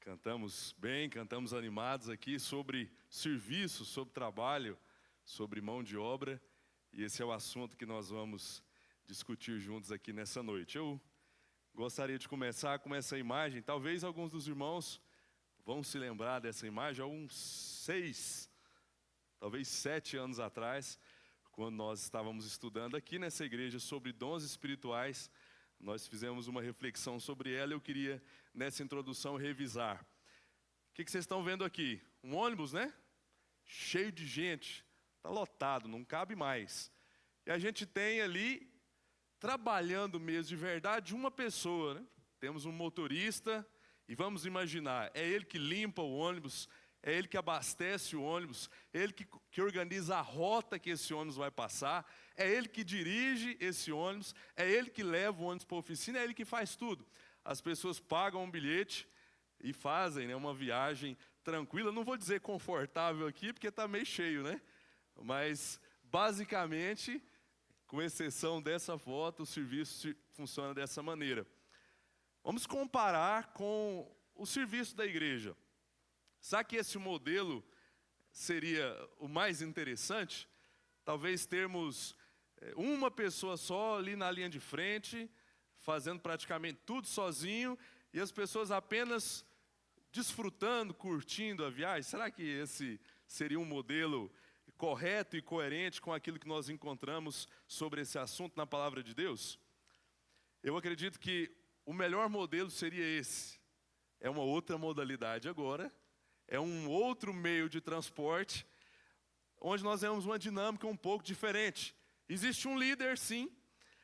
Cantamos bem, cantamos animados aqui sobre serviço, sobre trabalho, sobre mão de obra. E esse é o assunto que nós vamos discutir juntos aqui nessa noite. Eu gostaria de começar com essa imagem. Talvez alguns dos irmãos vão se lembrar dessa imagem há uns 6, talvez 7 anos atrás, quando nós estávamos estudando aqui nessa igreja sobre dons espirituais. Nós fizemos uma reflexão sobre ela e eu queria, nessa introdução, revisar. O que vocês estão vendo aqui? Um ônibus, né? Cheio de gente. Está lotado, não cabe mais. E a gente tem ali, trabalhando mesmo de verdade, uma pessoa, né? Temos um motorista e vamos imaginar, é ele que limpa o ônibus, é ele que abastece o ônibus, é ele que organiza a rota que esse ônibus vai passar, é ele que dirige esse ônibus, é ele que leva o ônibus para a oficina, é ele que faz tudo. As pessoas pagam um bilhete e fazem, né, uma viagem tranquila, não vou dizer confortável aqui, porque está meio cheio, né? Mas, basicamente, com exceção dessa foto, o serviço funciona dessa maneira. Vamos comparar com o serviço da igreja. Será que esse modelo seria o mais interessante? Talvez termos uma pessoa só ali na linha de frente, fazendo praticamente tudo sozinho, e as pessoas apenas desfrutando, curtindo a viagem. Será que esse seria um modelo correto e coerente com aquilo que nós encontramos sobre esse assunto na palavra de Deus? Eu acredito que o melhor modelo seria esse. É uma outra modalidade agora. É um outro meio de transporte, onde nós temos uma dinâmica um pouco diferente. Existe um líder, sim.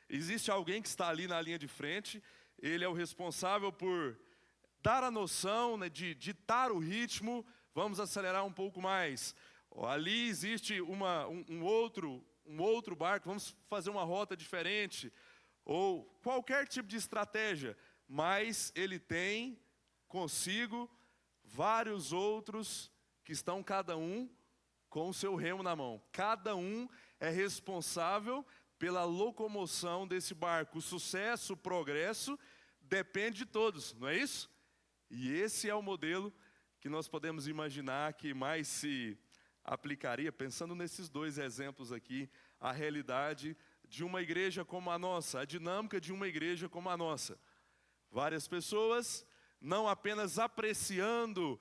Existe alguém que está ali na linha de frente. Ele é o responsável por dar a noção, né, de ditar o ritmo. Vamos acelerar um pouco mais. Ali existe um outro barco, vamos fazer uma rota diferente. Ou qualquer tipo de estratégia. Mas ele tem consigo vários outros que estão cada um com o seu remo na mão. Cada um é responsável pela locomoção desse barco. O sucesso, o progresso, depende de todos, não é isso? E esse é o modelo que nós podemos imaginar que mais se aplicaria, pensando nesses dois exemplos aqui, a realidade de uma igreja como a nossa, a dinâmica de uma igreja como a nossa. Várias pessoas não apenas apreciando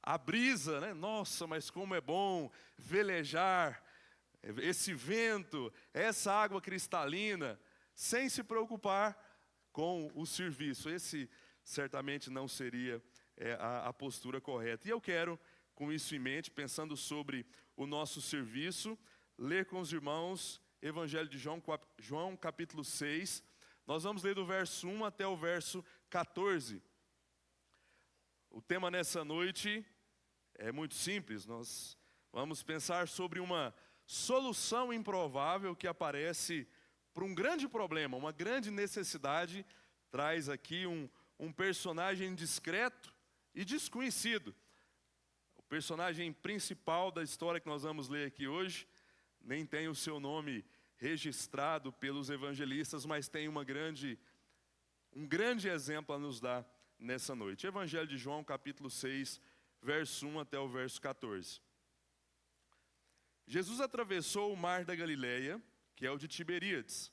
a brisa, né? Nossa, mas como é bom velejar, esse vento, essa água cristalina, sem se preocupar com o serviço. Esse certamente não seria a postura correta. E eu quero, com isso em mente, pensando sobre o nosso serviço, ler com os irmãos Evangelho de João capítulo 6. Nós vamos ler do verso 1 até o verso 14. O tema nessa noite é muito simples. Nós vamos pensar sobre uma solução improvável que aparece para um grande problema, uma grande necessidade. Traz aqui um personagem discreto e desconhecido. O personagem principal da história que nós vamos ler aqui hoje nem tem o seu nome registrado pelos evangelistas, mas tem um grande exemplo a nos dar nessa noite. Evangelho de João, capítulo 6, verso 1 até o verso 14. Jesus atravessou o mar da Galileia, que é o de Tiberíades,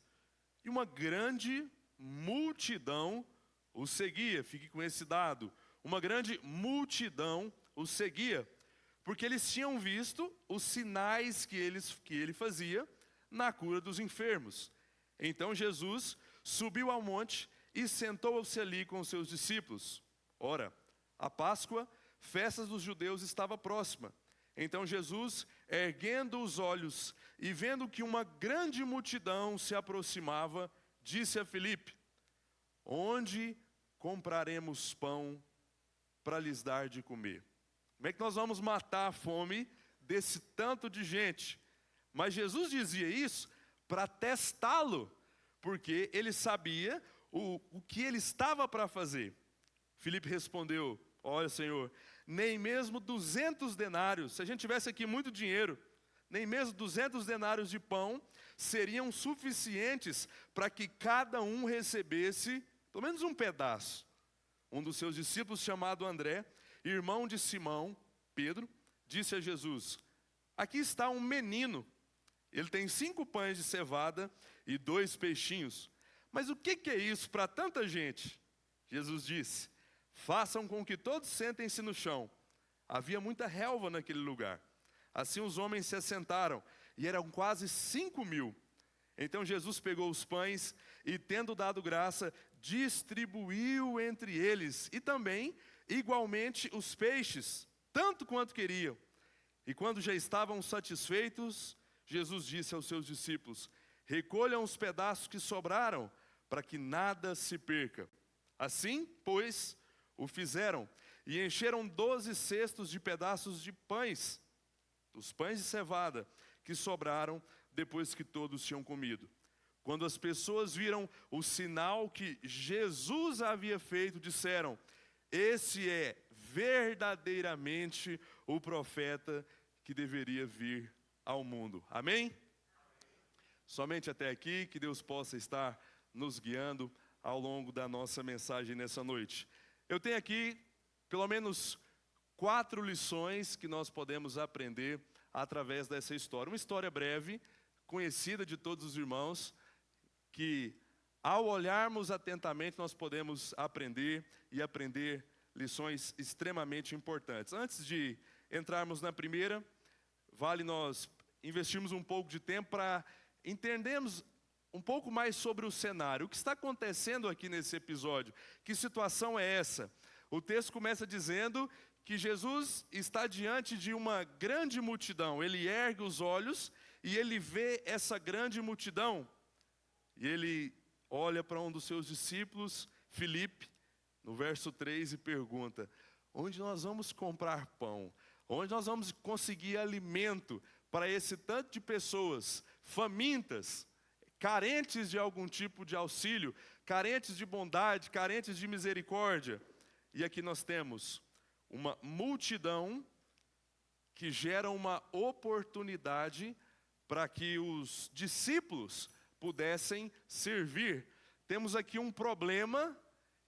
e uma grande multidão o seguia. Fique com esse dado. Uma grande multidão o seguia, porque eles tinham visto os sinais que ele fazia na cura dos enfermos. Então Jesus subiu ao monte e sentou-se ali com os seus discípulos. Ora, a Páscoa, festa dos judeus, estava próxima. Então Jesus, erguendo os olhos e vendo que uma grande multidão se aproximava, disse a Filipe: onde compraremos pão para lhes dar de comer? Como é que nós vamos matar a fome desse tanto de gente? Mas Jesus dizia isso para testá-lo, porque ele sabia o que ele estava para fazer. Filipe respondeu: olha, Senhor, nem mesmo 200 denários, se a gente tivesse aqui muito dinheiro, nem mesmo 200 denários de pão seriam suficientes para que cada um recebesse pelo menos um pedaço. Um dos seus discípulos, chamado André, irmão de Simão, Pedro, disse a Jesus: aqui está um menino. Ele tem 5 pães de cevada e 2 peixinhos. Mas o que é isso para tanta gente? Jesus disse: façam com que todos sentem-se no chão. Havia muita relva naquele lugar. Assim os homens se assentaram, e eram quase 5.000. Então Jesus pegou os pães e, tendo dado graça, distribuiu entre eles, e também, igualmente, os peixes, tanto quanto queriam. E quando já estavam satisfeitos, Jesus disse aos seus discípulos: recolham os pedaços que sobraram, para que nada se perca. Assim, pois, o fizeram, e encheram 12 cestos de pedaços de pães, dos pães de cevada, que sobraram depois que todos tinham comido. Quando as pessoas viram o sinal que Jesus havia feito, disseram: esse é verdadeiramente o profeta que deveria vir ao mundo. Amém? Somente até aqui, que Deus possa estar nos guiando ao longo da nossa mensagem nessa noite. Eu tenho aqui pelo menos 4 lições que nós podemos aprender através dessa história. Uma história breve, conhecida de todos os irmãos, que ao olharmos atentamente nós podemos aprender lições extremamente importantes. Antes de entrarmos na primeira, vale nós investirmos um pouco de tempo para entendermos um pouco mais sobre o cenário. O que está acontecendo aqui nesse episódio? Que situação é essa? O texto começa dizendo que Jesus está diante de uma grande multidão. Ele ergue os olhos e ele vê essa grande multidão. E ele olha para um dos seus discípulos, Filipe, no verso 3, e pergunta: onde nós vamos comprar pão? Onde nós vamos conseguir alimento para esse tanto de pessoas famintas, carentes de algum tipo de auxílio, carentes de bondade, carentes de misericórdia? E aqui nós temos uma multidão que gera uma oportunidade para que os discípulos pudessem servir. Temos aqui um problema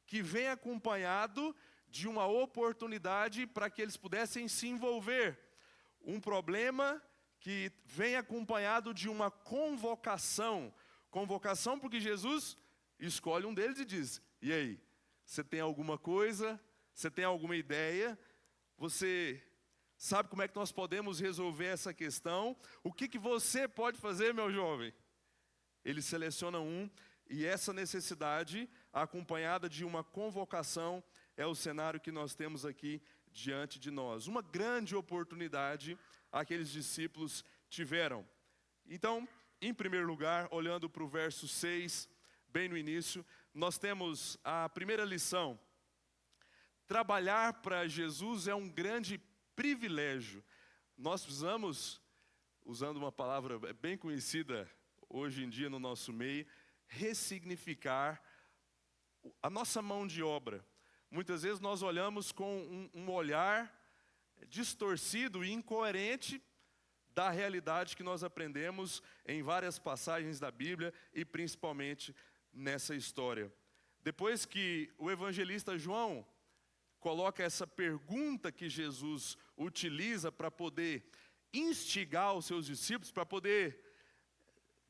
que vem acompanhado de uma oportunidade para que eles pudessem se envolver. Um problema que vem acompanhado de uma convocação. Convocação porque Jesus escolhe um deles e diz: e aí, você tem alguma coisa? Você tem alguma ideia? Você sabe como é que nós podemos resolver essa questão? O que você pode fazer, meu jovem? Ele seleciona um, e essa necessidade, acompanhada de uma convocação, é o cenário que nós temos aqui diante de nós. Uma grande oportunidade aqueles discípulos tiveram. Então, em primeiro lugar, olhando para o verso 6, bem no início, nós temos a primeira lição. Trabalhar para Jesus é um grande privilégio. Nós precisamos, usando uma palavra bem conhecida hoje em dia no nosso meio, ressignificar a nossa mão de obra. Muitas vezes nós olhamos com um olhar distorcido e incoerente da realidade que nós aprendemos em várias passagens da Bíblia e principalmente nessa história. Depois que o evangelista João coloca essa pergunta que Jesus utiliza para poder instigar os seus discípulos, para poder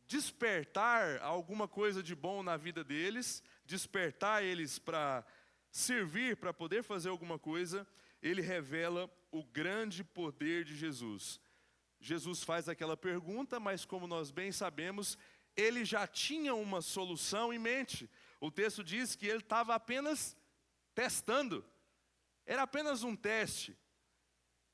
despertar alguma coisa de bom na vida deles, despertar eles para servir, para poder fazer alguma coisa, ele revela o grande poder de Jesus. Jesus faz aquela pergunta, mas como nós bem sabemos, ele já tinha uma solução em mente. O texto diz que ele estava apenas testando. Era apenas um teste.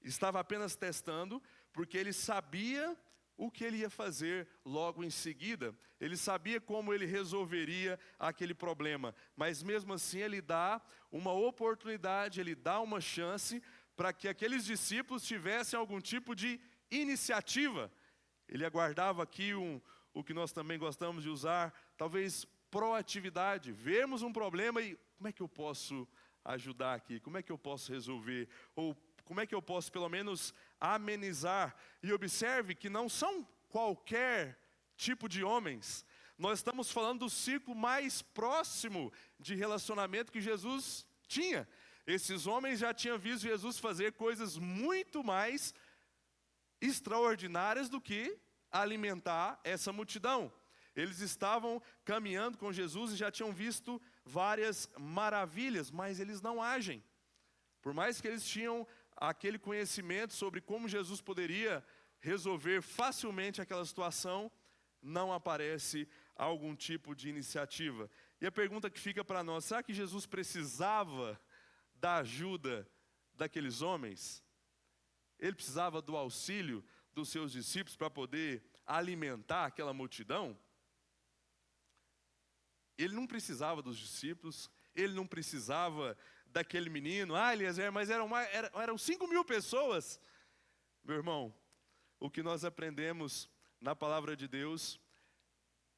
Estava apenas testando, porque ele sabia o que ele ia fazer logo em seguida. Ele sabia como ele resolveria aquele problema. Mas mesmo assim ele dá uma oportunidade, ele dá uma chance para que aqueles discípulos tivessem algum tipo de iniciativa. Ele aguardava aqui o que nós também gostamos de usar, talvez proatividade. Vermos um problema e como é que eu posso ajudar aqui? Como é que eu posso resolver? Ou como é que eu posso pelo menos amenizar? E observe que não são qualquer tipo de homens. Nós estamos falando do círculo mais próximo de relacionamento que Jesus tinha. Esses homens já tinham visto Jesus fazer coisas muito mais extraordinárias do que alimentar essa multidão. Eles estavam caminhando com Jesus e já tinham visto várias maravilhas, mas eles não agem. Por mais que eles tinham aquele conhecimento sobre como Jesus poderia resolver facilmente aquela situação, não aparece algum tipo de iniciativa. E a pergunta que fica para nós: será que Jesus precisava da ajuda daqueles homens? Ele precisava do auxílio dos seus discípulos para poder alimentar aquela multidão? Ele não precisava dos discípulos, ele não precisava daquele menino. Eliezer, mas eram 5.000 pessoas. Meu irmão, o que nós aprendemos na palavra de Deus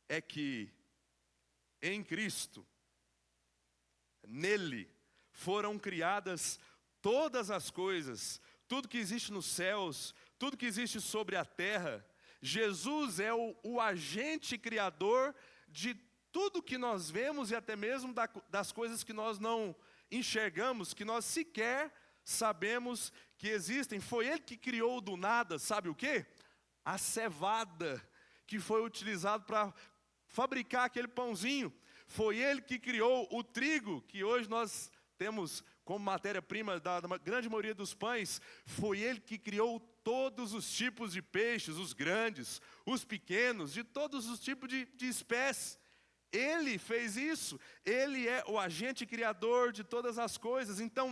é que em Cristo, nele, foram criadas todas as coisas, tudo que existe nos céus, tudo que existe sobre a terra. Jesus é o agente criador de tudo que nós vemos e até mesmo das coisas que nós não enxergamos, que nós sequer sabemos que existem. Foi Ele que criou do nada, sabe o quê? A cevada, que foi utilizado para fabricar aquele pãozinho. Foi Ele que criou o trigo, que hoje nós temos como matéria-prima da grande maioria dos pães. Foi Ele que criou todos os tipos de peixes, os grandes, os pequenos, de todos os tipos de espécies. Ele fez isso, Ele é o agente criador de todas as coisas. Então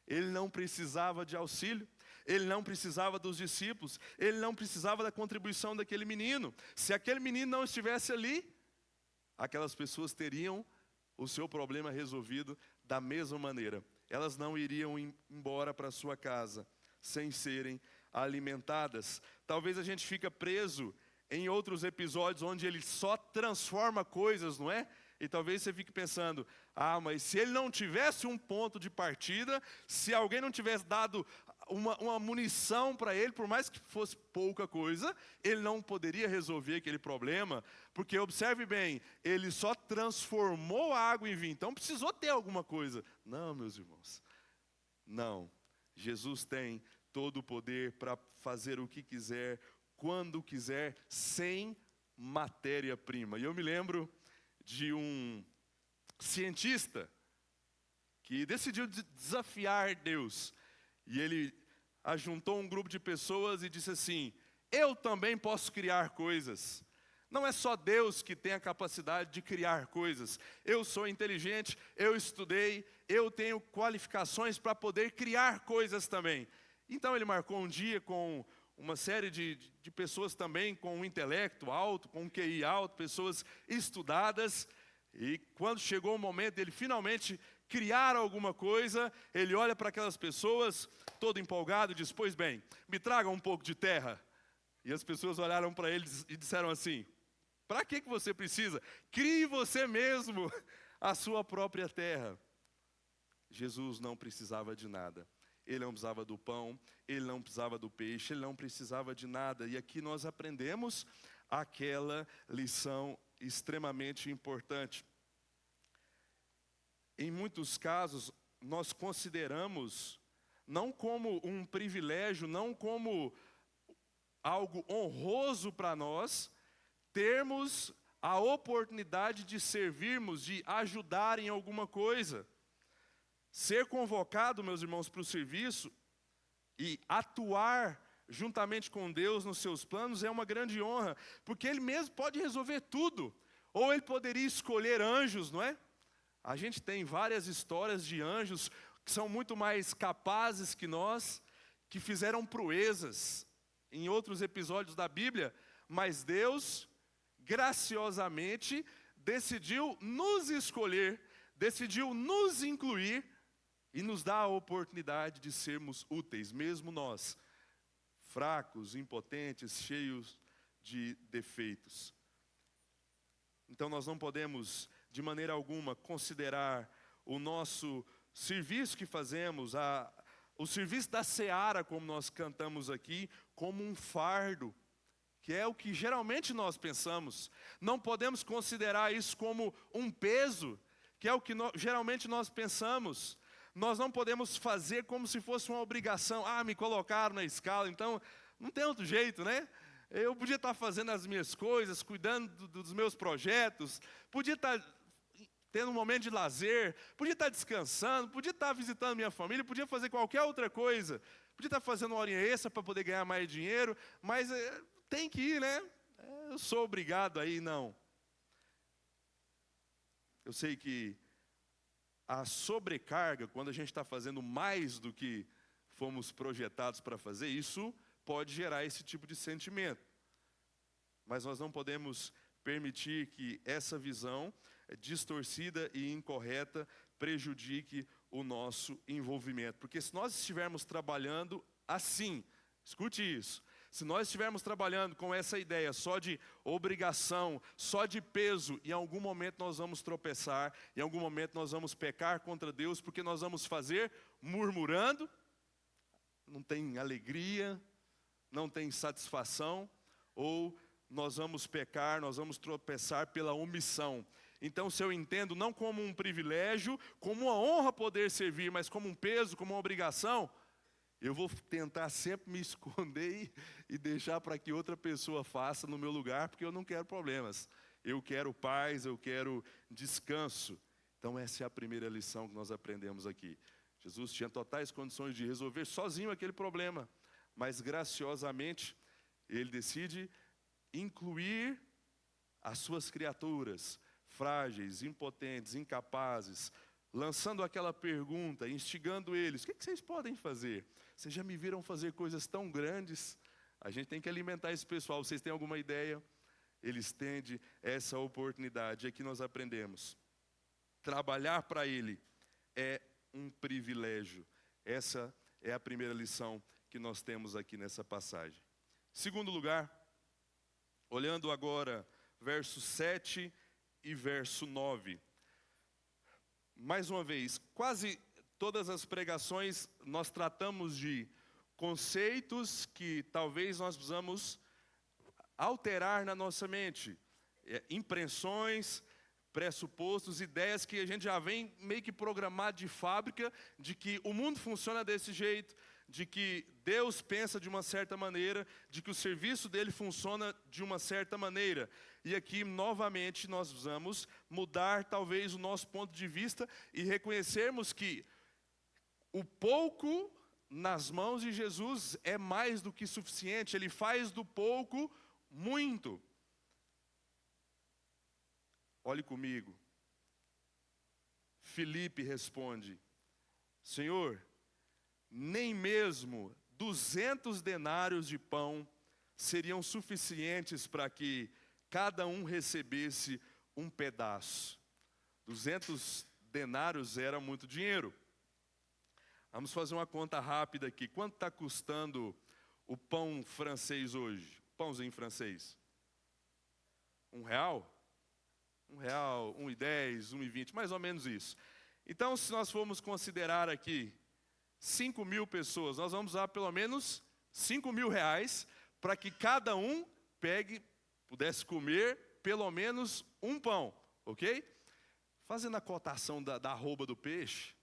Ele não precisava de auxílio, Ele não precisava dos discípulos, Ele não precisava da contribuição daquele menino. Se aquele menino não estivesse ali, aquelas pessoas teriam o seu problema resolvido da mesma maneira. Elas não iriam embora para sua casa sem serem alimentadas. Talvez a gente fique preso em outros episódios onde ele só transforma coisas, não é? E talvez você fique pensando: mas se ele não tivesse um ponto de partida, se alguém não tivesse dado uma munição para ele, por mais que fosse pouca coisa, ele não poderia resolver aquele problema, porque observe bem, ele só transformou a água em vinho, então precisou ter alguma coisa. Não, meus irmãos, não. Jesus tem todo o poder para fazer o que quiser, quando quiser, sem matéria-prima. E eu me lembro de um cientista que decidiu desafiar Deus. E ele ajuntou um grupo de pessoas e disse assim: eu também posso criar coisas. Não é só Deus que tem a capacidade de criar coisas. Eu sou inteligente, eu estudei, eu tenho qualificações para poder criar coisas também. Então ele marcou um dia com uma série de pessoas também com um intelecto alto, com um QI alto, pessoas estudadas. E quando chegou o momento dele finalmente criar alguma coisa, ele olha para aquelas pessoas, todo empolgado, e diz: pois bem, me traga um pouco de terra. E as pessoas olharam para ele e disseram assim: para que você precisa? Crie você mesmo a sua própria terra. Jesus não precisava de nada. Ele não precisava do pão, ele não precisava do peixe, ele não precisava de nada. E aqui nós aprendemos aquela lição extremamente importante. Em muitos casos, nós consideramos, não como um privilégio, não como algo honroso para nós, termos a oportunidade de servirmos, de ajudar em alguma coisa. Ser convocado, meus irmãos, para o serviço e atuar juntamente com Deus nos seus planos é uma grande honra, porque Ele mesmo pode resolver tudo. Ou Ele poderia escolher anjos, não é? A gente tem várias histórias de anjos que são muito mais capazes que nós, que fizeram proezas em outros episódios da Bíblia, mas Deus, graciosamente, decidiu nos escolher, decidiu nos incluir e nos dá a oportunidade de sermos úteis, mesmo nós, fracos, impotentes, cheios de defeitos. Então nós não podemos, de maneira alguma, considerar o nosso serviço que fazemos, o serviço da seara, como nós cantamos aqui, como um fardo, que é o que geralmente nós pensamos. Não podemos considerar isso como um peso, que é o que geralmente nós pensamos. Nós não podemos fazer como se fosse uma obrigação. Me colocaram na escala, então não tem outro jeito, né? Eu podia estar fazendo as minhas coisas, cuidando dos meus projetos, podia estar tendo um momento de lazer, podia estar descansando, podia estar visitando minha família, podia fazer qualquer outra coisa, podia estar fazendo uma horinha extra para poder ganhar mais dinheiro, mas tem que ir, né? Eu sou obrigado aí, não. Eu sei que a sobrecarga, quando a gente está fazendo mais do que fomos projetados para fazer, isso pode gerar esse tipo de sentimento. Mas nós não podemos permitir que essa visão distorcida e incorreta prejudique o nosso envolvimento. Porque se nós estivermos trabalhando assim, escute isso, se nós estivermos trabalhando com essa ideia só de obrigação, só de peso, em algum momento nós vamos tropeçar, em algum momento nós vamos pecar contra Deus, porque nós vamos fazer murmurando, não tem alegria, não tem satisfação, ou nós vamos pecar, nós vamos tropeçar pela omissão. Então, se eu entendo não como um privilégio, como uma honra poder servir, mas como um peso, como uma obrigação, eu vou tentar sempre me esconder e deixar para que outra pessoa faça no meu lugar, porque eu não quero problemas. Eu quero paz, eu quero descanso. Então essa é a primeira lição que nós aprendemos aqui. Jesus tinha totais condições de resolver sozinho aquele problema, mas graciosamente ele decide incluir as suas criaturas, frágeis, impotentes, incapazes, lançando aquela pergunta, instigando eles: o que vocês podem fazer? Vocês já me viram fazer coisas tão grandes? A gente tem que alimentar esse pessoal. Vocês têm alguma ideia? Ele estende essa oportunidade. Aqui nós aprendemos: trabalhar para Ele é um privilégio. Essa é a primeira lição que nós temos aqui nessa passagem. Segundo lugar, olhando agora verso 7 e verso 9. Mais uma vez, quase todas as pregações nós tratamos de conceitos que talvez nós precisamos alterar na nossa mente. Impressões, pressupostos, ideias que a gente já vem meio que programado de fábrica, de que o mundo funciona desse jeito, de que Deus pensa de uma certa maneira, de que o serviço dele funciona de uma certa maneira. E aqui, novamente, nós precisamos mudar talvez o nosso ponto de vista e reconhecermos que o pouco nas mãos de Jesus é mais do que suficiente. Ele faz do pouco muito. Olhe comigo. Filipe responde: Senhor, nem mesmo 200 denários de pão seriam suficientes para que cada um recebesse um pedaço. 200 denários era muito dinheiro. Vamos fazer uma conta rápida aqui. Quanto está custando o pão francês hoje? Pãozinho francês? R$1? R$1, R$1,10, R$1,20, mais ou menos isso. Então, se nós formos considerar aqui 5.000 pessoas, nós vamos usar pelo menos R$5.000 para que cada um pudesse comer pelo menos um pão, ok? Fazendo a cotação da arroba do peixe,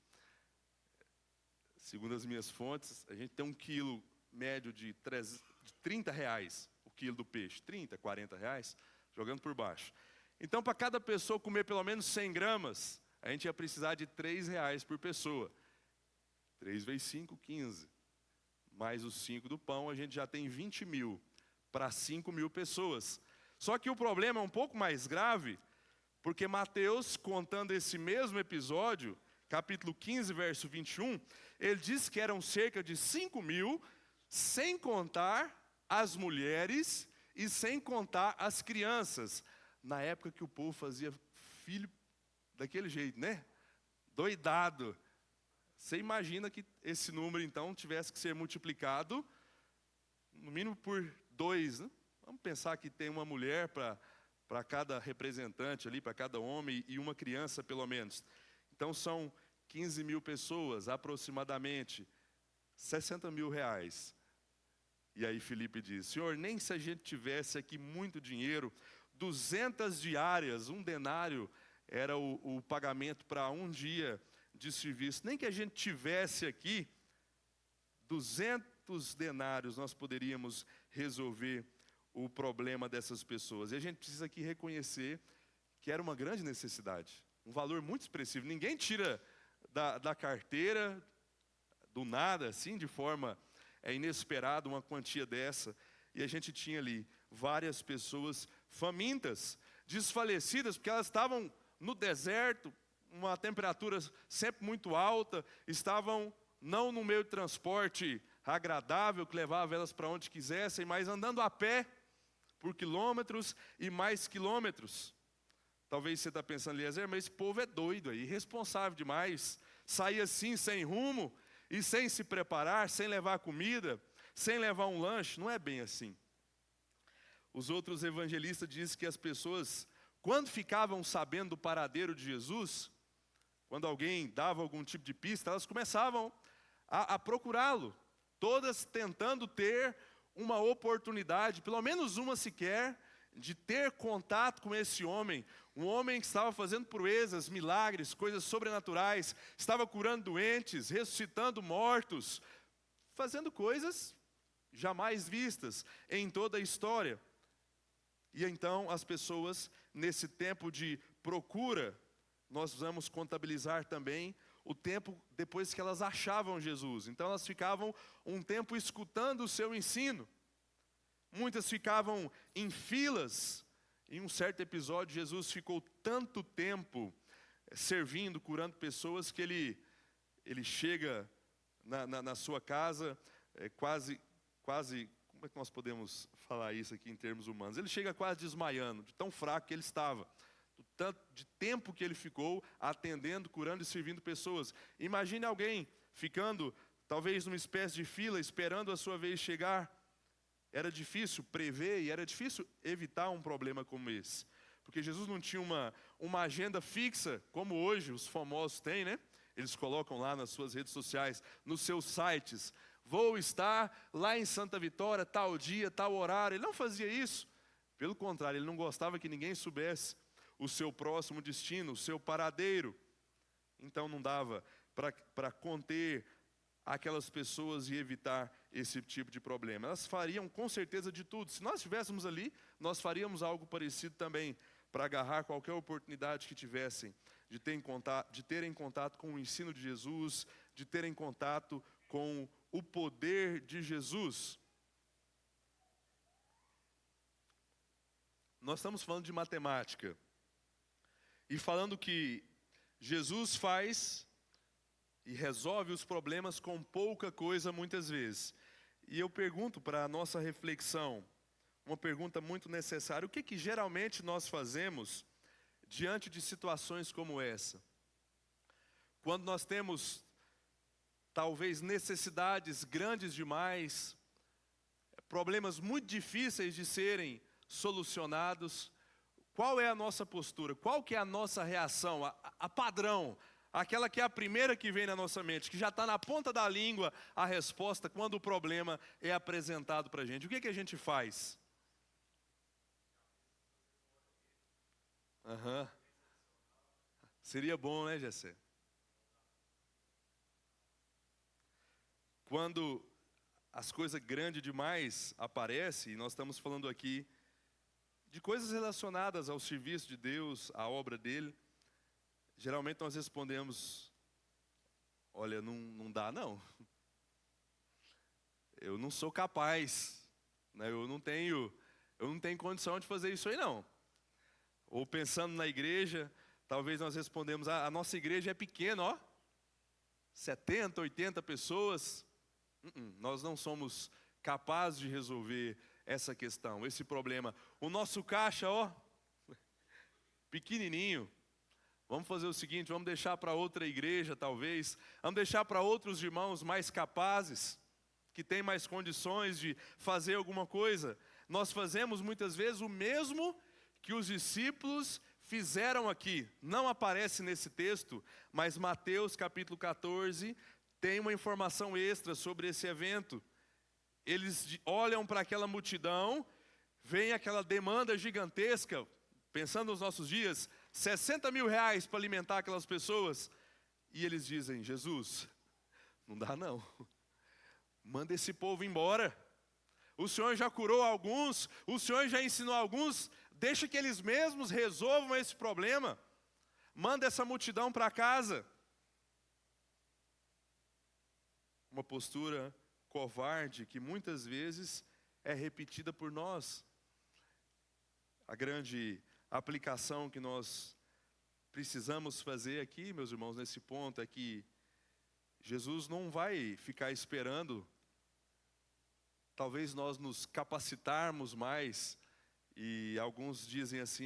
segundo as minhas fontes, a gente tem um quilo médio de R$30, o quilo do peixe, R$30, R$40, jogando por baixo. Então, para cada pessoa comer pelo menos 100 gramas, a gente ia precisar de R$3 por pessoa. 3 vezes 5, 15. Mais os 5 do pão, a gente já tem 20.000 para 5.000 pessoas. Só que o problema é um pouco mais grave, porque Mateus, contando esse mesmo episódio, capítulo 15, verso 21, ele diz que eram cerca de 5.000, sem contar as mulheres e sem contar as crianças. Na época que o povo fazia filho daquele jeito, né? Doidado. Você imagina que esse número, então, tivesse que ser multiplicado, no mínimo por 2, né? Vamos pensar que tem uma mulher para cada representante ali, para cada homem, e uma criança, pelo menos. Então, são 15.000 pessoas, aproximadamente, R$60.000. E aí Filipe diz: Senhor, nem se a gente tivesse aqui muito dinheiro, 200 diárias, um denário, era o pagamento para um dia de serviço. Nem que a gente tivesse aqui 200 denários, nós poderíamos resolver o problema dessas pessoas. E a gente precisa aqui reconhecer que era uma grande necessidade, um valor muito expressivo. Ninguém tira da carteira, do nada, assim, de forma inesperada, uma quantia dessa. E a gente tinha ali várias pessoas famintas, desfalecidas, porque elas estavam no deserto, uma temperatura sempre muito alta, estavam não no meio de transporte agradável, que levava elas para onde quisessem, mas andando a pé, por quilômetros e mais quilômetros. Talvez você está pensando, Eliezer, mas esse povo é doido, é irresponsável demais. Sair assim, sem rumo, e sem se preparar, sem levar comida, sem levar um lanche. Não é bem assim. Os outros evangelistas dizem que as pessoas, quando ficavam sabendo do paradeiro de Jesus, quando alguém dava algum tipo de pista, elas começavam a procurá-lo. Todas tentando ter uma oportunidade, pelo menos uma sequer, de ter contato com esse homem. Um homem que estava fazendo proezas, milagres, coisas sobrenaturais, estava curando doentes, ressuscitando mortos, fazendo coisas jamais vistas em toda a história. E então as pessoas, nesse tempo de procura, nós vamos contabilizar também o tempo depois que elas achavam Jesus. Então elas ficavam um tempo escutando o seu ensino. Muitas ficavam em filas. Em um certo episódio, Jesus ficou tanto tempo servindo, curando pessoas, que ele chega na sua casa, quase, como é que nós podemos falar isso aqui em termos humanos? Ele chega quase desmaiando, de tão fraco que ele estava, do tanto de tempo que ele ficou atendendo, curando e servindo pessoas. Imagine alguém ficando, talvez numa espécie de fila, esperando a sua vez chegar. Era difícil prever e era difícil evitar um problema como esse. Porque Jesus não tinha uma agenda fixa, como hoje os famosos têm, né? Eles colocam lá nas suas redes sociais, nos seus sites. Vou estar lá em Santa Vitória, tal dia, tal horário. Ele não fazia isso. Pelo contrário, ele não gostava que ninguém soubesse o seu próximo destino, o seu paradeiro. Então não dava para conter aquelas pessoas e evitar esse tipo de problema. Elas fariam com certeza de tudo. Se nós estivéssemos ali, nós faríamos algo parecido também, para agarrar qualquer oportunidade que tivessem de terem contato com o ensino de Jesus, de terem contato com o poder de Jesus. Nós estamos falando de matemática e falando que Jesus faz e resolve os problemas com pouca coisa muitas vezes. E eu pergunto para a nossa reflexão, uma pergunta muito necessária: o que geralmente nós fazemos diante de situações como essa? Quando nós temos, talvez, necessidades grandes demais, problemas muito difíceis de serem solucionados, qual é a nossa postura? Qual que é a nossa reação, a padrão? Aquela que é a primeira que vem na nossa mente, que já está na ponta da língua a resposta quando o problema é apresentado para a gente. O que a gente faz? Seria bom, né, Jessé? Quando as coisas grandes demais aparecem, e nós estamos falando aqui de coisas relacionadas ao serviço de Deus, à obra dele, geralmente nós respondemos: olha, não dá não. Eu não sou capaz, né? Eu não tenho condição de fazer isso aí não. Ou pensando na igreja, talvez nós respondemos: a nossa igreja é pequena, ó. 70, 80 pessoas. Nós não somos capazes de resolver essa questão, esse problema. O nosso caixa, ó, pequenininho. Vamos fazer o seguinte, vamos deixar para outra igreja talvez, vamos deixar para outros irmãos mais capazes, que têm mais condições de fazer alguma coisa. Nós fazemos muitas vezes o mesmo que os discípulos fizeram aqui. Não aparece nesse texto, mas Mateus capítulo 14 tem uma informação extra sobre esse evento. Eles olham para aquela multidão, vem aquela demanda gigantesca, pensando nos nossos dias, 60 mil reais para alimentar aquelas pessoas. E eles dizem: Jesus, não dá não. Manda esse povo embora. O Senhor já curou alguns, o Senhor já ensinou alguns, deixa que eles mesmos resolvam esse problema. Manda essa multidão para casa. Uma postura covarde que muitas vezes é repetida por nós. A grande aplicação que nós precisamos fazer aqui, meus irmãos, nesse ponto é que Jesus não vai ficar esperando talvez nós nos capacitarmos mais. E alguns dizem assim: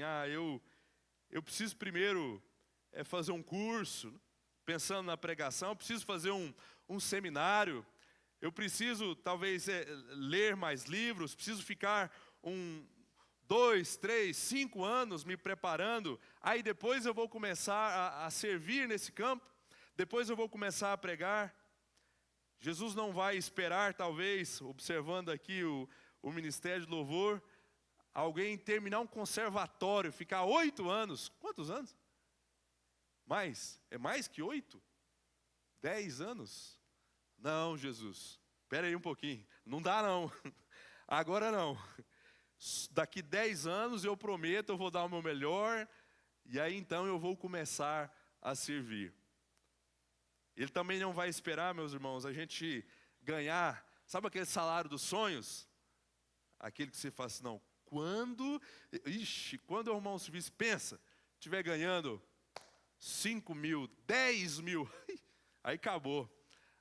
eu preciso primeiro fazer um curso, pensando na pregação, eu preciso fazer um seminário, eu preciso talvez ler mais livros, preciso ficar 2, 3, 5 anos me preparando, aí depois eu vou começar a servir nesse campo, depois eu vou começar a pregar. Jesus não vai esperar, talvez, observando aqui o ministério de louvor, alguém terminar um conservatório, ficar 8 anos. Quantos anos? Mais? É mais que 8? 10 anos? Não, Jesus. Espera aí um pouquinho. Não dá não. Agora não. Daqui 10 anos eu prometo, eu vou dar o meu melhor, e aí então eu vou começar a servir. Ele também não vai esperar, meus irmãos, a gente ganhar, sabe aquele salário dos sonhos? Aquele que você fala assim: não, quando o arrumar um serviço, pensa, estiver ganhando 5 mil, 10 mil, aí acabou.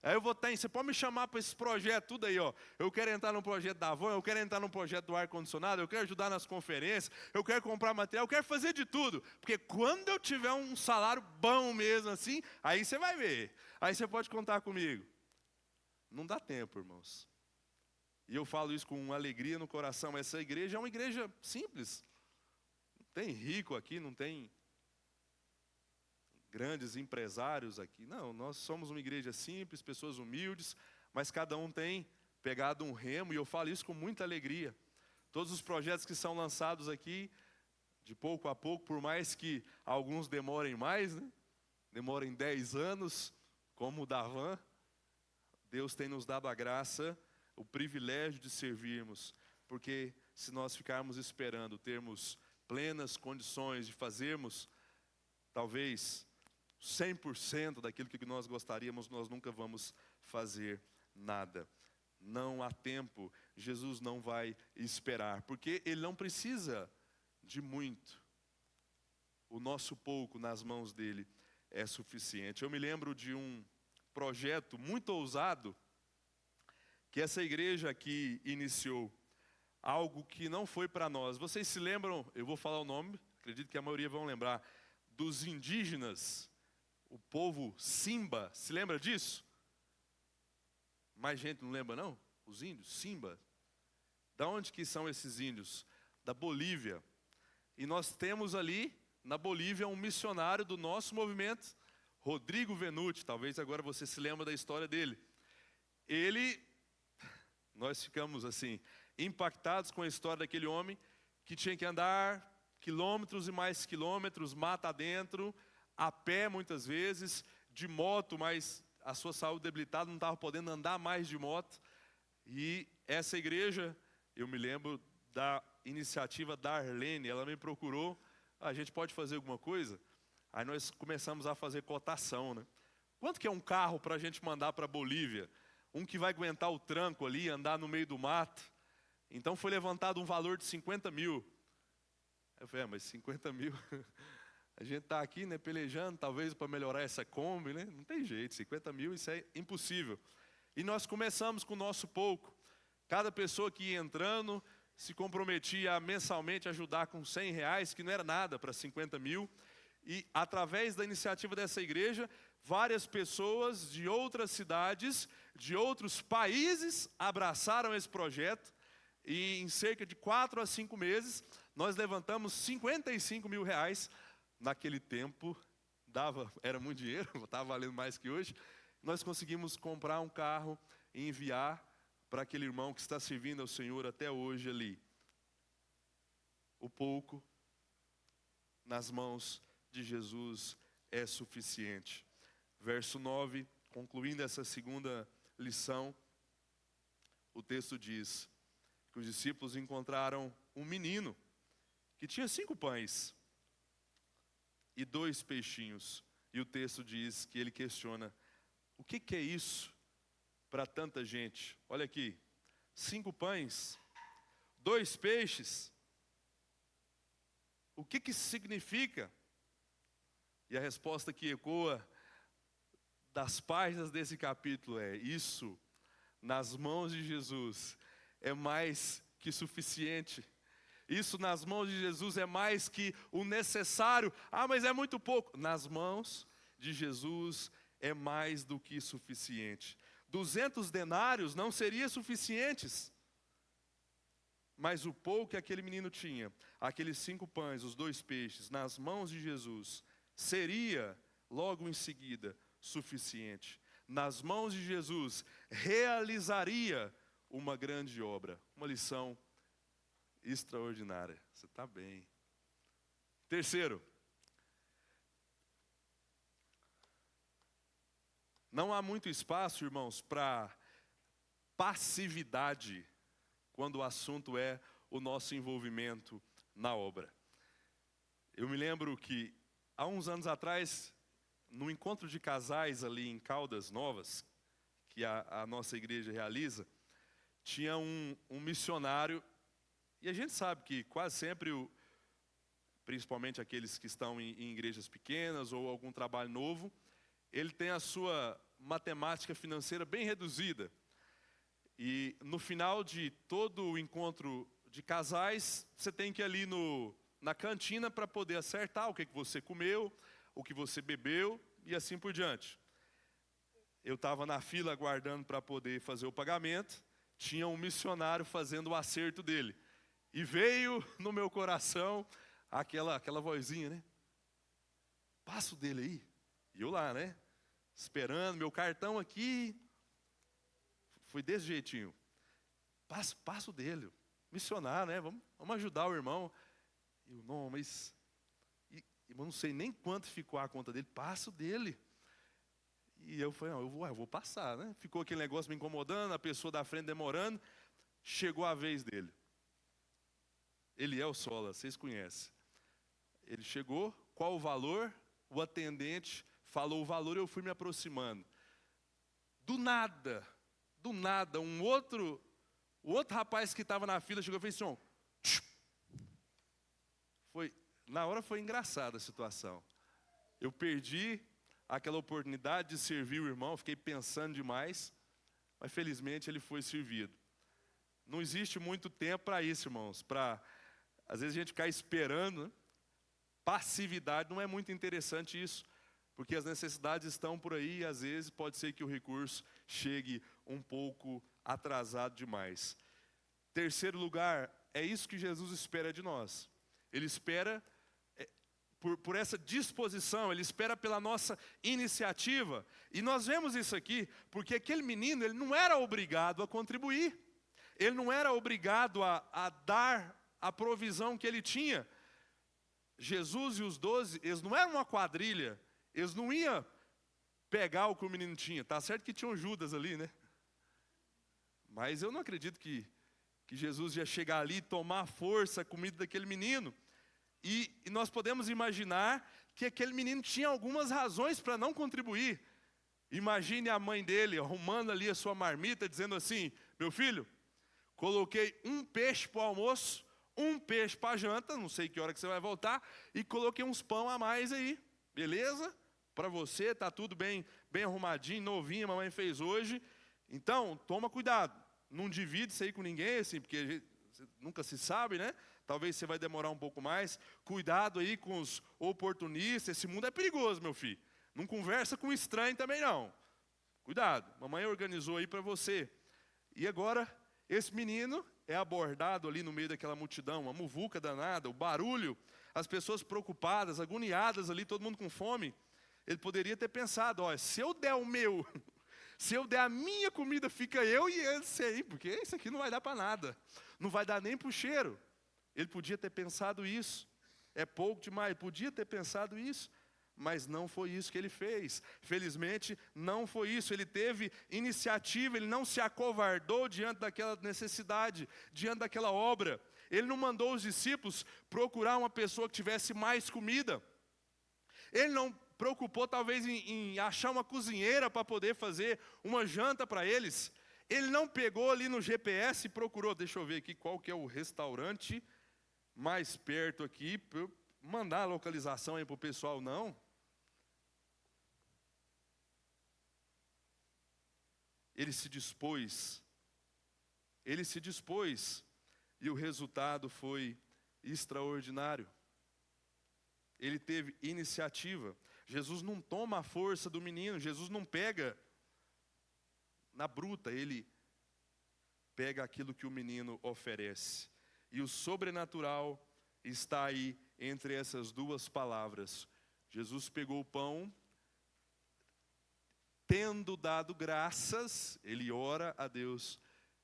Aí eu vou estar você pode me chamar para esse projeto, tudo aí, ó. Eu quero entrar no projeto da Avon, eu quero entrar no projeto do ar-condicionado, eu quero ajudar nas conferências, eu quero comprar material, eu quero fazer de tudo. Porque quando eu tiver um salário bom mesmo assim, aí você vai ver. Aí você pode contar comigo. Não dá tempo, irmãos. E eu falo isso com alegria no coração. Essa igreja é uma igreja simples. Não tem rico aqui, não tem grandes empresários aqui. Não, nós somos uma igreja simples, pessoas humildes, mas cada um tem pegado um remo, e eu falo isso com muita alegria. Todos os projetos que são lançados aqui, de pouco a pouco, por mais que alguns demorem mais, né? Demorem 10 anos, como o da Van, Deus tem nos dado a graça, o privilégio de servirmos, porque se nós ficarmos esperando termos plenas condições de fazermos, talvez 100% daquilo que nós gostaríamos, nós nunca vamos fazer nada. Não há tempo, Jesus não vai esperar, porque Ele não precisa de muito. O nosso pouco nas mãos dEle é suficiente. Eu me lembro de um projeto muito ousado, que essa igreja aqui iniciou, algo que não foi para nós. Vocês se lembram, eu vou falar o nome, acredito que a maioria vão lembrar, dos indígenas, o povo Simba, se lembra disso? Mais gente não lembra não? Os índios, Simba. Da onde que são esses índios? Da Bolívia. E nós temos ali, na Bolívia, um missionário do nosso movimento, Rodrigo Venuti, talvez agora você se lembra da história dele. Nós ficamos assim, impactados com a história daquele homem, que tinha que andar quilômetros e mais quilômetros, mata adentro, a pé muitas vezes, de moto, mas a sua saúde debilitada, não estava podendo andar mais de moto. E essa igreja, eu me lembro da iniciativa da Arlene, ela me procurou: a gente pode fazer alguma coisa? Aí nós começamos a fazer cotação, né? Quanto que é um carro para a gente mandar para a Bolívia? Um que vai aguentar o tranco ali, andar no meio do mato. Então foi levantado um valor de 50 mil. Eu falei: mas 50 mil, a gente está aqui, né, pelejando, talvez para melhorar essa Kombi, né? Não tem jeito, 50 mil, isso é impossível. E nós começamos com o nosso pouco. Cada pessoa que ia entrando se comprometia a mensalmente ajudar com R$100, que não era nada para 50 mil. E através da iniciativa dessa igreja, várias pessoas de outras cidades, de outros países, abraçaram esse projeto. E em cerca de 4 a 5 meses, nós levantamos R$55 mil. Naquele tempo, era muito dinheiro, estava valendo mais que hoje. Nós conseguimos comprar um carro e enviar para aquele irmão que está servindo ao Senhor até hoje ali. O pouco nas mãos de Jesus é suficiente. Verso 9, concluindo essa segunda lição, o texto diz que os discípulos encontraram um menino que tinha 5 pães e 2 peixinhos. E o texto diz que ele questiona: o que é isso para tanta gente? Olha aqui, 5 pães, 2 peixes. O que isso significa? E a resposta que ecoa das páginas desse capítulo é: isso, nas mãos de Jesus, é mais que suficiente. Isso nas mãos de Jesus é mais que o necessário. Ah, mas é muito pouco. Nas mãos de Jesus é mais do que suficiente. 200 denários não seriam suficientes. Mas o pouco que aquele menino tinha, aqueles 5 pães, os 2 peixes, nas mãos de Jesus, seria, logo em seguida, suficiente. Nas mãos de Jesus, realizaria uma grande obra. Uma lição extraordinária. Você está bem. Terceiro, não há muito espaço, irmãos, para passividade quando o assunto é o nosso envolvimento na obra. Eu me lembro que, há uns anos atrás, no encontro de casais ali em Caldas Novas, que a nossa igreja realiza, tinha um missionário, e a gente sabe que quase sempre, principalmente aqueles que estão em igrejas pequenas ou algum trabalho novo, ele tem a sua matemática financeira bem reduzida. E no final de todo o encontro de casais, você tem que ir ali na cantina para poder acertar o que você comeu, o que você bebeu e assim por diante. Eu estava na fila aguardando para poder fazer o pagamento, tinha um missionário fazendo o acerto dele. E veio no meu coração aquela vozinha, né? Passa o dele aí. E eu lá, né? Esperando, meu cartão aqui. Foi desse jeitinho. Passa o dele. Missionário, né? Vamos ajudar o irmão. Eu, não, mas eu não sei nem quanto ficou a conta dele. Passa o dele. E eu falei, não, eu vou passar, né? Ficou aquele negócio me incomodando, a pessoa da frente demorando. Chegou a vez dele. Eliel Sola, vocês conhecem. Ele chegou, qual o valor? O atendente falou o valor, eu fui me aproximando. Do nada, o outro rapaz que estava na fila chegou e fez assim, na hora foi engraçada a situação. Eu perdi aquela oportunidade de servir o irmão, fiquei pensando demais, mas felizmente ele foi servido. Não existe muito tempo para isso, irmãos, às vezes a gente ficar esperando, né? Passividade, não é muito interessante isso, porque as necessidades estão por aí e às vezes pode ser que o recurso chegue um pouco atrasado demais. Terceiro lugar, é isso que Jesus espera de nós. Ele espera por essa disposição, Ele espera pela nossa iniciativa. E nós vemos isso aqui, porque aquele menino, ele não era obrigado a contribuir. Ele não era obrigado a dar a provisão que ele tinha. Jesus e os 12, eles não eram uma quadrilha. Eles não iam pegar o que o menino tinha. Tá certo que tinha um Judas ali, né? Mas eu não acredito que Jesus ia chegar ali e tomar a força, a comida daquele menino. E nós podemos imaginar que aquele menino tinha algumas razões para não contribuir. Imagine a mãe dele arrumando ali a sua marmita, dizendo assim, meu filho, coloquei um peixe para o almoço, um peixe para a janta, não sei que hora que você vai voltar, e coloquei uns pão a mais aí, beleza? Para você, tá tudo bem arrumadinho, novinho, a mamãe fez hoje. Então, toma cuidado, não divide isso aí com ninguém, assim, porque nunca se sabe, né? Talvez você vai demorar um pouco mais. Cuidado aí com os oportunistas, esse mundo é perigoso, meu filho. Não conversa com estranho também não. Cuidado, mamãe organizou aí para você. E agora, esse menino é abordado ali no meio daquela multidão, uma muvuca danada, o barulho, as pessoas preocupadas, agoniadas ali, todo mundo com fome. Ele poderia ter pensado, ó, se eu der o meu, se eu der a minha comida, fica eu e esse aí, porque isso aqui não vai dar para nada. Não vai dar nem para o cheiro. Ele podia ter pensado isso. É pouco demais, ele podia ter pensado isso. Mas não foi isso que ele fez. Felizmente, não foi isso. Ele teve iniciativa, ele não se acovardou diante daquela necessidade, diante daquela obra. Ele não mandou os discípulos procurar uma pessoa que tivesse mais comida. Ele não preocupou talvez em achar uma cozinheira para poder fazer uma janta para eles. Ele não pegou ali no GPS e procurou, deixa eu ver aqui qual que é o restaurante mais perto aqui, para eu mandar a localização aí para o pessoal, não. Ele se dispôs, e o resultado foi extraordinário. Ele teve iniciativa. Jesus não toma a força do menino, Jesus não pega na bruta, ele pega aquilo que o menino oferece. E o sobrenatural está aí entre essas duas palavras. Jesus pegou o pão, tendo dado graças, ele ora a Deus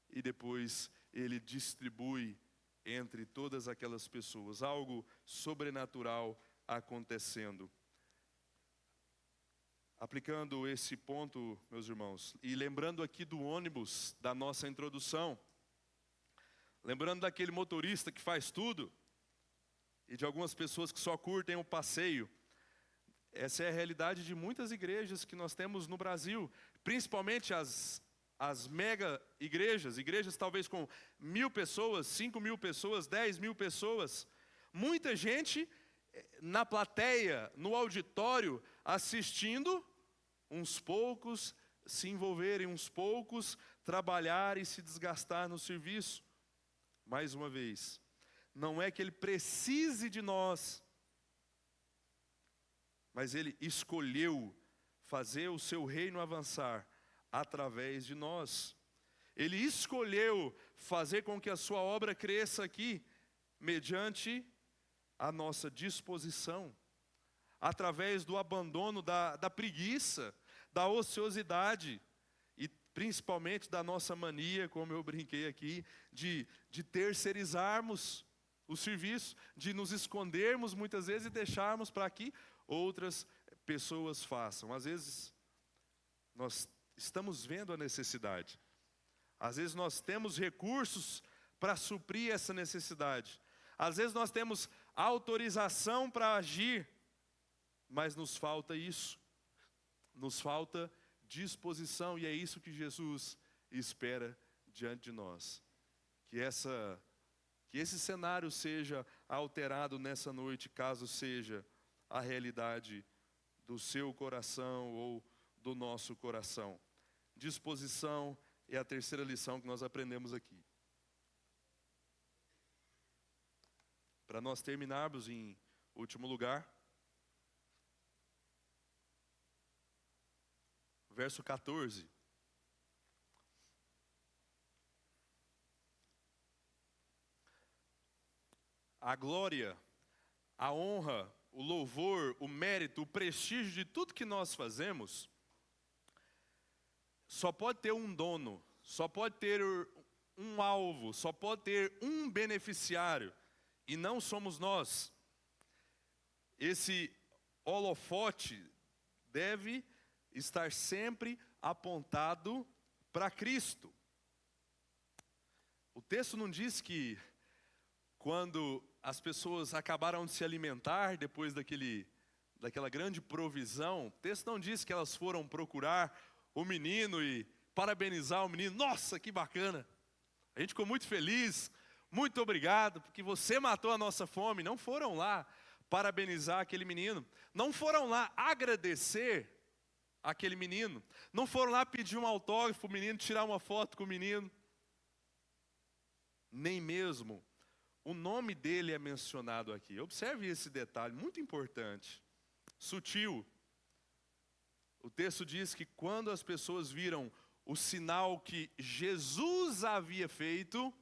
e depois ele distribui entre todas aquelas pessoas. Algo sobrenatural acontecendo. Aplicando esse ponto, meus irmãos, e lembrando aqui do ônibus da nossa introdução, lembrando daquele motorista que faz tudo, e de algumas pessoas que só curtem o passeio, essa é a realidade de muitas igrejas que nós temos no Brasil, principalmente as mega igrejas, igrejas talvez com 1.000 pessoas, 5.000 pessoas, 10.000 pessoas, muita gente na plateia, no auditório, assistindo, uns poucos se envolverem, uns poucos trabalhar e se desgastar no serviço. Mais uma vez, não é que ele precise de nós, mas ele escolheu fazer o seu reino avançar através de nós. Ele escolheu fazer com que a sua obra cresça aqui, mediante a nossa disposição, através do abandono da preguiça, da ociosidade, e principalmente da nossa mania, como eu brinquei aqui, de terceirizarmos o serviço, de nos escondermos muitas vezes e deixarmos para que outras pessoas façam. Às vezes nós estamos vendo a necessidade, às vezes nós temos recursos para suprir essa necessidade, às vezes nós temos autorização para agir, mas nos falta isso, nos falta disposição, e é isso que Jesus espera diante de nós. Que esse cenário seja alterado nessa noite, caso seja a realidade do seu coração ou do nosso coração. Disposição é a terceira lição que nós aprendemos aqui. Para nós terminarmos em último lugar, verso 14. A glória, a honra, o louvor, o mérito, o prestígio de tudo que nós fazemos, só pode ter um dono, só pode ter um alvo, só pode ter um beneficiário, e não somos nós. Esse holofote deve estar sempre apontado para Cristo. O texto não diz que quando as pessoas acabaram de se alimentar depois daquela grande provisão, o texto não diz que elas foram procurar o menino e parabenizar o menino. Nossa, que bacana! A gente ficou muito feliz, muito obrigado, porque você matou a nossa fome. Não foram lá parabenizar aquele menino, não foram lá agradecer aquele menino, não foram lá pedir um autógrafo, o menino, tirar uma foto com o menino, nem mesmo o nome dele é mencionado aqui. Observe esse detalhe, muito importante, sutil. O texto diz que quando as pessoas viram o sinal que Jesus havia feito,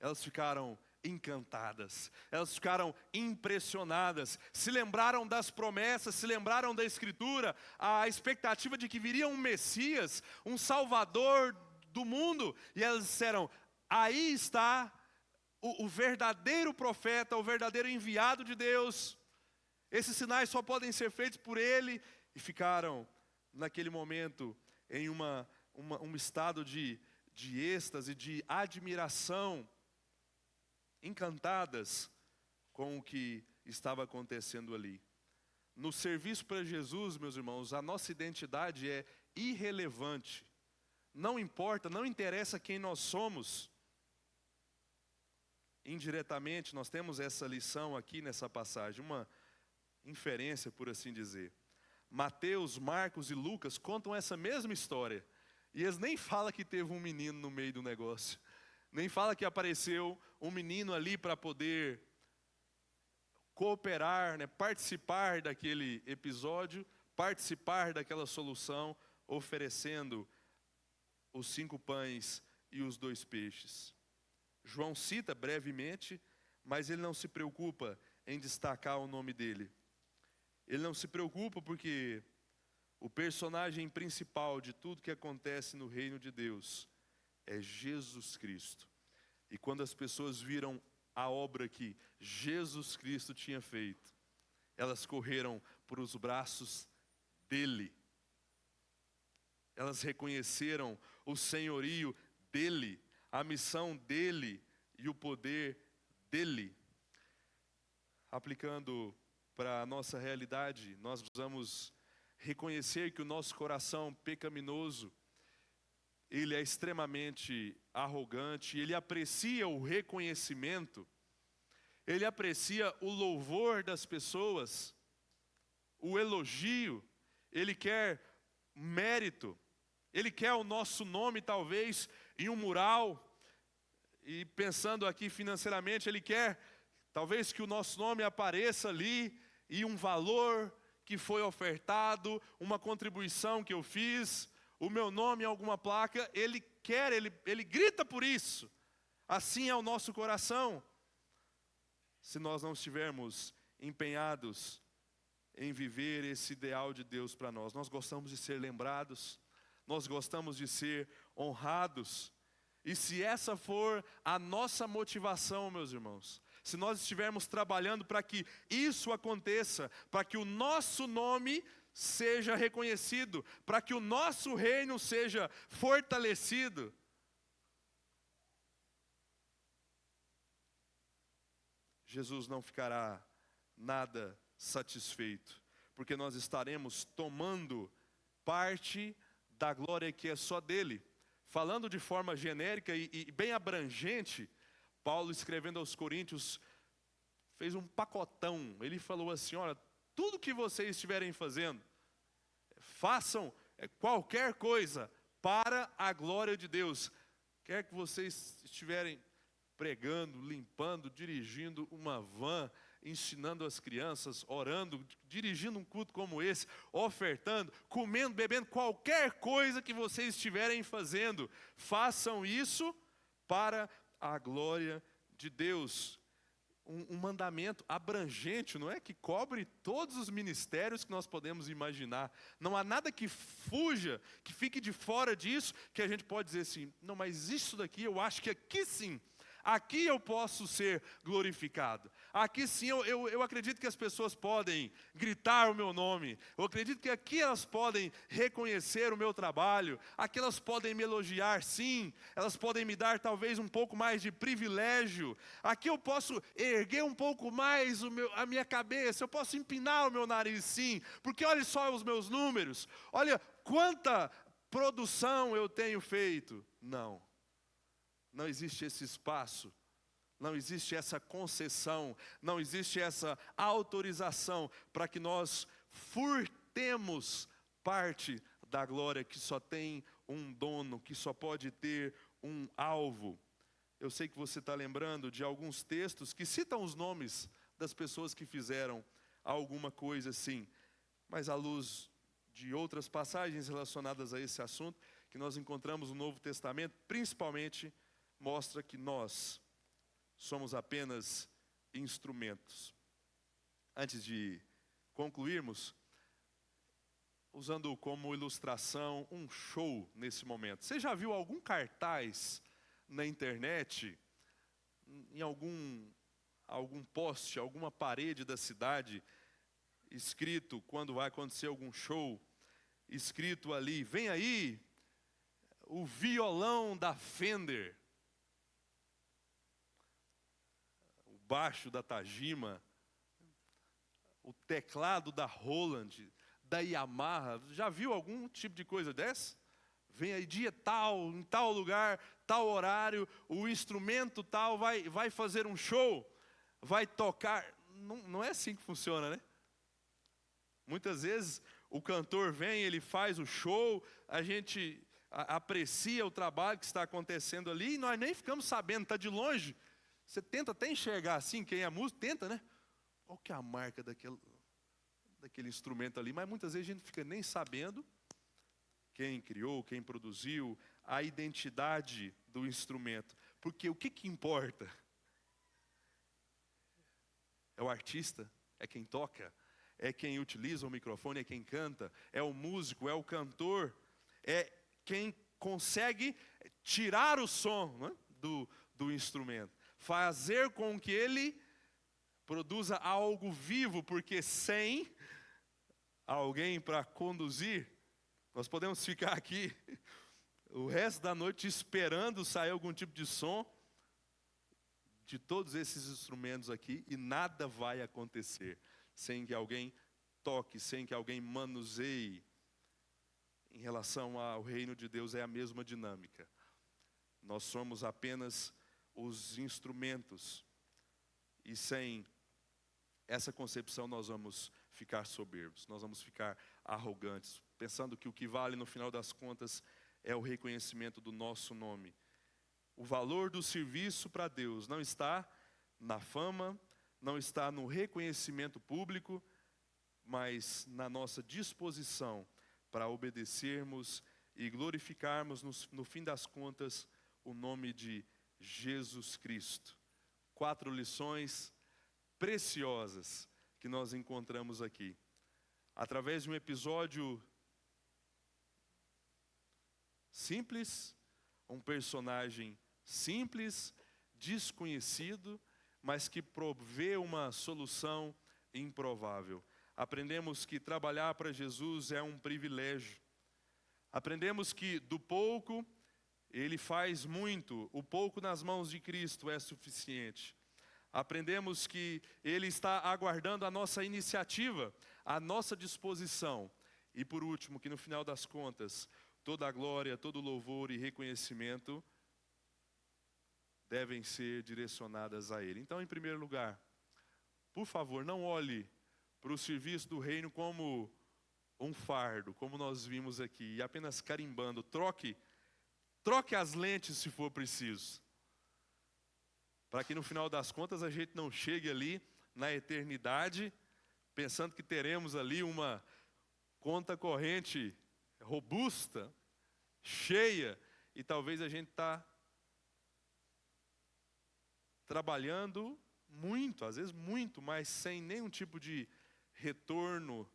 elas ficaram encantadas, elas ficaram impressionadas, se lembraram das promessas, se lembraram da Escritura, a expectativa de que viria um Messias, um Salvador do mundo, e elas disseram: aí está o verdadeiro profeta, o verdadeiro enviado de Deus. Esses sinais só podem ser feitos por Ele. E ficaram, naquele momento, em um estado de êxtase, de admiração, encantadas com o que estava acontecendo ali. No serviço para Jesus, meus irmãos, a nossa identidade é irrelevante. Não importa, não interessa quem nós somos. Indiretamente, nós temos essa lição aqui nessa passagem, uma inferência, por assim dizer. Mateus, Marcos e Lucas contam essa mesma história. E eles nem falam que teve um menino no meio do negócio. Nem fala que apareceu um menino ali para poder cooperar, né, participar daquele episódio, participar daquela solução, oferecendo os 5 pães e os 2 peixes. João cita brevemente, mas ele não se preocupa em destacar o nome dele. Ele não se preocupa porque o personagem principal de tudo que acontece no reino de Deus é Jesus Cristo. E quando as pessoas viram a obra que Jesus Cristo tinha feito, elas correram para os braços dele. Elas reconheceram o senhorio dele, a missão dele e o poder dele. Aplicando para a nossa realidade, nós precisamos reconhecer que o nosso coração pecaminoso, ele é extremamente arrogante, ele aprecia o reconhecimento, ele aprecia o louvor das pessoas, o elogio, ele quer mérito, ele quer o nosso nome talvez em um mural, e pensando aqui financeiramente, ele quer talvez que o nosso nome apareça ali, e um valor que foi ofertado, uma contribuição que eu fiz, o meu nome em alguma placa, ele quer, ele grita por isso. Assim é o nosso coração. Se nós não estivermos empenhados em viver esse ideal de Deus para nós. Nós gostamos de ser lembrados, nós gostamos de ser honrados. E se essa for a nossa motivação, meus irmãos, se nós estivermos trabalhando para que isso aconteça, para que o nosso nome seja reconhecido, para que o nosso reino seja fortalecido, Jesus não ficará nada satisfeito, porque nós estaremos tomando parte da glória que é só dele. Falando de forma genérica e bem abrangente, Paulo, escrevendo aos Coríntios, fez um pacotão. Ele falou assim: olha, tudo que vocês estiverem fazendo, façam qualquer coisa para a glória de Deus. Quer que vocês estiverem pregando, limpando, dirigindo uma van, ensinando as crianças, orando, dirigindo um culto como esse, ofertando, comendo, bebendo, qualquer coisa que vocês estiverem fazendo, façam isso para a glória de Deus. Um mandamento abrangente, não é? Que cobre todos os ministérios que nós podemos imaginar. Não há nada que fuja, que fique de fora disso, que a gente pode dizer assim: não, mas isso daqui eu acho que aqui sim. Aqui eu posso ser glorificado. Aqui sim eu acredito que as pessoas podem gritar o meu nome. Eu acredito que aqui elas podem reconhecer o meu trabalho. Aqui elas podem me elogiar, sim. Elas podem me dar talvez um pouco mais de privilégio. Aqui eu posso erguer um pouco mais a minha cabeça. Eu posso empinar o meu nariz, sim. Porque olha só os meus números. Olha quanta produção eu tenho feito. Não. Não existe esse espaço, não existe essa concessão, não existe essa autorização para que nós furtemos parte da glória que só tem um dono, que só pode ter um alvo. Eu sei que você está lembrando de alguns textos que citam os nomes das pessoas que fizeram alguma coisa assim, mas à luz de outras passagens relacionadas a esse assunto, que nós encontramos no Novo Testamento, principalmente, mostra que nós somos apenas instrumentos. Antes de concluirmos, usando como ilustração um show nesse momento. Você já viu algum cartaz na internet, em algum poste, alguma parede da cidade, escrito quando vai acontecer algum show, escrito ali, vem aí o violão da Fender, o baixo da Tajima, o teclado da Roland, da Yamaha. Já viu algum tipo de coisa dessa? Vem aí dia tal, em tal lugar, tal horário, o instrumento tal vai fazer um show, vai tocar. Não é assim que funciona, né? Muitas vezes o cantor vem, ele faz o show, a gente aprecia o trabalho que está acontecendo ali e nós nem ficamos sabendo, está de longe. Você tenta até enxergar assim, quem é músico, tenta, né? Qual que é a marca daquele instrumento ali? Mas muitas vezes a gente não fica nem sabendo quem criou, quem produziu, a identidade do instrumento. Porque o que importa? É o artista, é quem toca, é quem utiliza o microfone, é quem canta, é o músico, é o cantor, é quem consegue tirar o som, né, do instrumento, fazer com que ele produza algo vivo, porque sem alguém para conduzir, nós podemos ficar aqui o resto da noite esperando sair algum tipo de som de todos esses instrumentos aqui e nada vai acontecer sem que alguém toque, sem que alguém manuseie. Em relação ao reino de Deus é a mesma dinâmica. Nós somos apenas os instrumentos e sem essa concepção nós vamos ficar soberbos, nós vamos ficar arrogantes, pensando que o que vale no final das contas é o reconhecimento do nosso nome. O valor do serviço para Deus não está na fama, não está no reconhecimento público, mas na nossa disposição para obedecermos e glorificarmos no fim das contas o nome de Jesus Cristo. 4 lições preciosas que nós encontramos aqui. Através de um episódio simples, um personagem simples, desconhecido, mas que provê uma solução improvável. Aprendemos que trabalhar para Jesus é um privilégio. Aprendemos que do pouco, Ele faz muito. O pouco nas mãos de Cristo é suficiente. Aprendemos que Ele está aguardando a nossa iniciativa, a nossa disposição. E por último, que no final das contas, toda a glória, todo o louvor e reconhecimento devem ser direcionadas a Ele. Então, em primeiro lugar, por favor, não olhe para o serviço do reino como um fardo, como nós vimos aqui, e apenas carimbando. Troque as lentes se for preciso, para que no final das contas a gente não chegue ali na eternidade, pensando que teremos ali uma conta corrente robusta, cheia, e talvez a gente está trabalhando muito, às vezes muito, mas sem nenhum tipo de retorno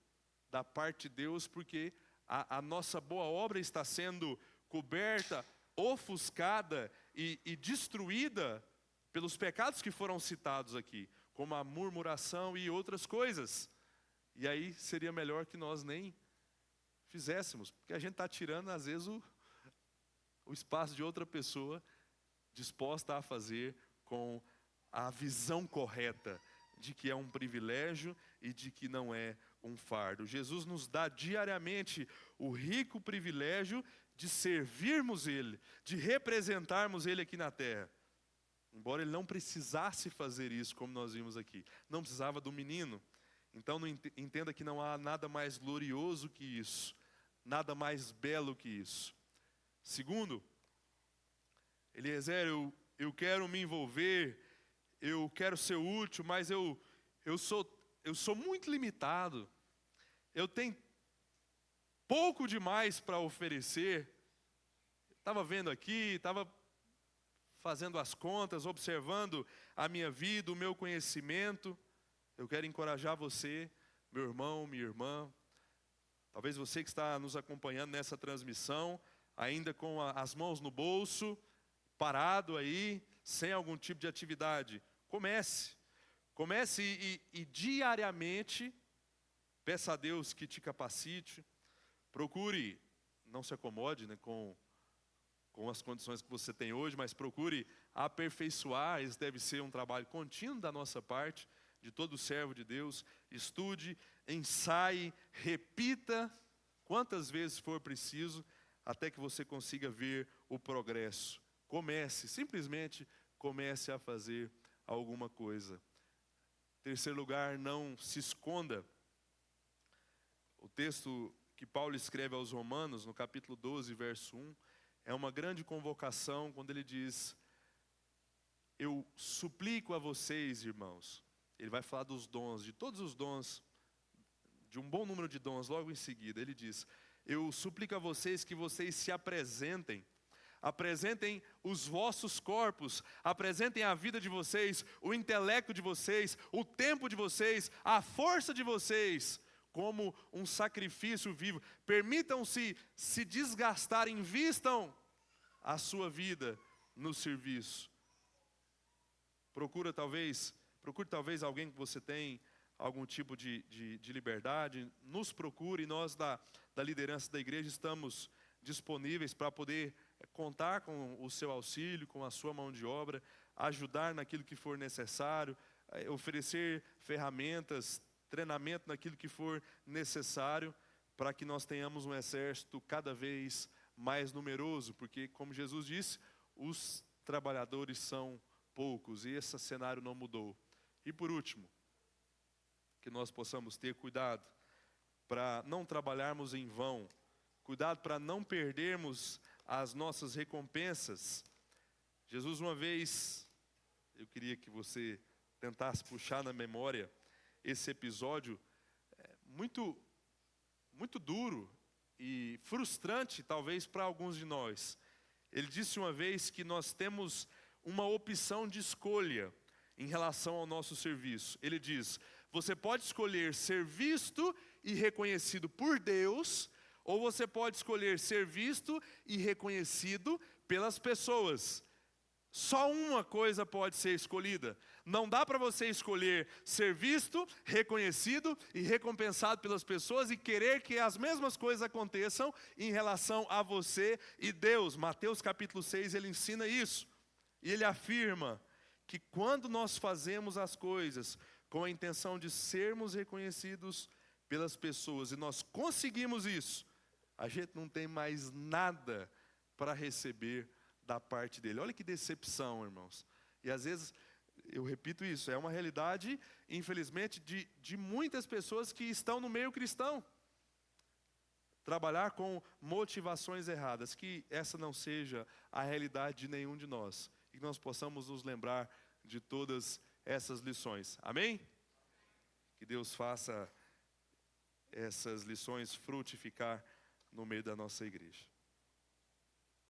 da parte de Deus, porque a nossa boa obra está sendo coberta, ofuscada e destruída pelos pecados que foram citados aqui, como a murmuração e outras coisas. E aí seria melhor que nós nem fizéssemos, porque a gente está tirando às vezes o espaço de outra pessoa disposta a fazer com a visão correta de que é um privilégio e de que não é um fardo. Jesus nos dá diariamente o rico privilégio de servirmos Ele, de representarmos Ele aqui na terra. Embora Ele não precisasse fazer isso, como nós vimos aqui. Não precisava do menino. Então entenda que não há nada mais glorioso que isso, nada mais belo que isso. Segundo, Eliezer, eu quero me envolver, eu quero ser útil, mas eu sou muito limitado. Eu tenho pouco demais para oferecer. Estava vendo aqui, estava fazendo as contas, observando a minha vida, o meu conhecimento. Eu quero encorajar você, meu irmão, minha irmã. Talvez você que está nos acompanhando nessa transmissão, ainda com as mãos no bolso, parado aí, sem algum tipo de atividade. Comece e diariamente Peça a Deus que te capacite. Procure, não se acomode, né, com as condições que você tem hoje, mas procure aperfeiçoar. Esse deve ser um trabalho contínuo da nossa parte, de todo servo de Deus. Estude, ensaie, repita quantas vezes for preciso, até que você consiga ver o progresso. Simplesmente comece a fazer alguma coisa. Terceiro lugar, não se esconda. O texto que Paulo escreve aos Romanos, no capítulo 12, verso 1, é uma grande convocação quando ele diz: eu suplico a vocês, irmãos. Ele vai falar dos dons, de todos os dons, de um bom número de dons, logo em seguida. Ele diz: eu suplico a vocês que vocês se apresentem os vossos corpos, apresentem a vida de vocês, o intelecto de vocês, o tempo de vocês, a força de vocês, como um sacrifício vivo. Permitam-se se desgastar, invistam a sua vida no serviço. Procure talvez alguém que você tem algum tipo de liberdade. Nos procure, nós da liderança da igreja estamos disponíveis para poder contar com o seu auxílio, com a sua mão de obra, ajudar naquilo que for necessário, oferecer ferramentas, treinamento naquilo que for necessário, para que nós tenhamos um exército cada vez mais numeroso, porque, como Jesus disse, os trabalhadores são poucos, e esse cenário não mudou. E por último, que nós possamos ter cuidado para não trabalharmos em vão, cuidado para não perdermos as nossas recompensas. Jesus, uma vez, eu queria que você tentasse puxar na memória esse episódio muito, muito duro e frustrante, talvez, para alguns de nós. Ele disse uma vez que nós temos uma opção de escolha em relação ao nosso serviço. Ele diz: você pode escolher ser visto e reconhecido por Deus, ou você pode escolher ser visto e reconhecido pelas pessoas. Só uma coisa pode ser escolhida. Não dá para você escolher ser visto, reconhecido e recompensado pelas pessoas e querer que as mesmas coisas aconteçam em relação a você e Deus. Mateus capítulo 6, ele ensina isso. E ele afirma que quando nós fazemos as coisas com a intenção de sermos reconhecidos pelas pessoas e nós conseguimos isso, a gente não tem mais nada para receber da parte dele. Olha que decepção, irmãos. E às vezes, eu repito isso, é uma realidade, infelizmente, de muitas pessoas que estão no meio cristão. Trabalhar com motivações erradas, que essa não seja a realidade de nenhum de nós. E que nós possamos nos lembrar de todas essas lições. Amém? Que Deus faça essas lições frutificar no meio da nossa igreja.